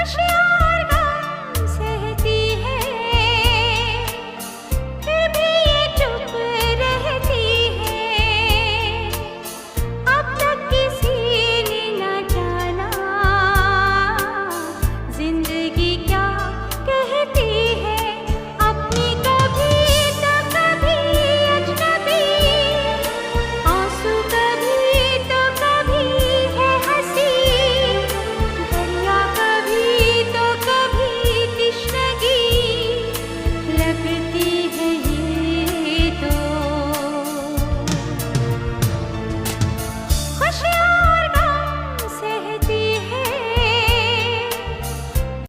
खुशियाँ गम सहती है, फिर भी ये चुप रहती है। अब तक किसी ने न जाना जिंदगी क्या कहती है। अपनी कभी तो कभी अजनबी, आंसू कभी तो कभी है हंसी, दरिया कभी तो कभी तिश्नगी लगती